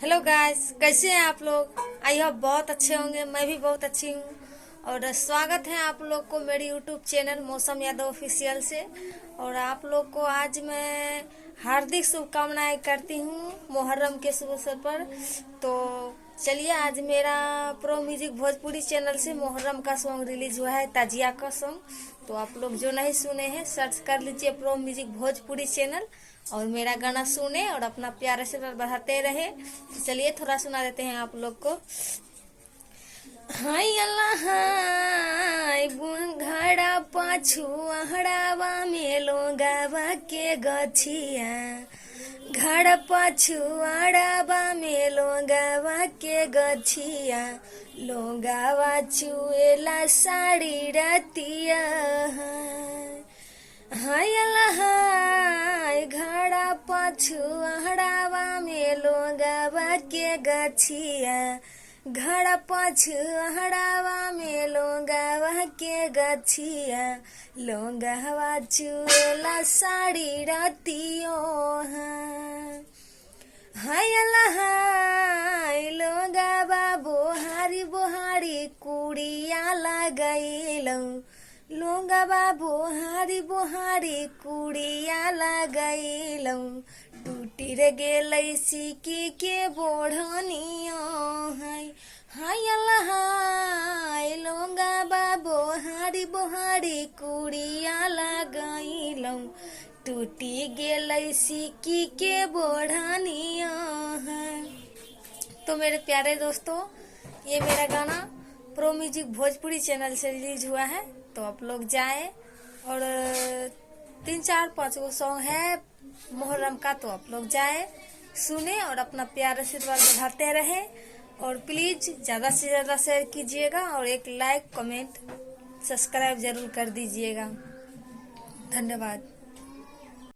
Hello guys, कैसे हैं आप लोग। आई होप बहुत अच्छे होंगे। मैं भी बहुत अच्छी हूँ। और स्वागत है आप लोग को मेरी यूट्यूब चैनल मौसम यादव ऑफिशियल से। और आप लोग को आज मैं हार्दिक शुभकामनाएं करती हूँ मुहर्रम के शुभ अवसर पर। तो चलिए, आज मेरा प्रो म्यूजिक भोजपुरी चैनल से मुहर्रम का सॉन्ग रिलीज हुआ है, ताजिया का सॉन्ग। तो आप लोग जो नहीं सुने हैं सर्च कर लीजिए प्रो म्यूजिक भोजपुरी चैनल और मेरा गाना सुने और अपना प्यार आशीर्वाद बढ़ाते रहे। तो चलिए थोड़ा सुना देते हैं आप लोग को। हाय अल्लाह हाय घड़ा पाछू अहड़ावा मेलो गावा के गछिया, घर पाछू अड़ावा मेलो गावा के गछिया, लोगावा चुएला साड़ी रतिया। हाय अल्लाह हाय घड़ा पाछू अहड़ावा मेलो गावा के गछिया, घर पाछू अहड़ावा में लोगावा के गछिया, लोगावा चुएला साड़ी रतियो। हाय अल्लाह हाय लोगावा बोहारी बोहारी कुड़िया लगैलो, लोगावा बोहारी बोहारी कुड़िया लगैलो, टूटी रे गेलै सिक्की के बोढ़निया। हाय अल्लाह हाय लोगावा बोहारी बोहारी कुड़िया लगैलो, टूटी गेलै सिक्की के बोढ़निया। तो मेरे प्यारे दोस्तों, ये मेरा गाना प्रो म्यूजिक भोजपुरी चैनल से रिलीज हुआ है। तो आप लोग जाए और 3 4 5 गो सॉन्ग है मुहर्रम का, तो आप लोग जाए सुने और अपना प्यार आशीर्वाद बढ़ाते रहे। और प्लीज ज्यादा से ज्यादा शेयर कीजिएगा और एक लाइक कमेंट सब्सक्राइब जरूर कर दीजिएगा। धन्यवाद।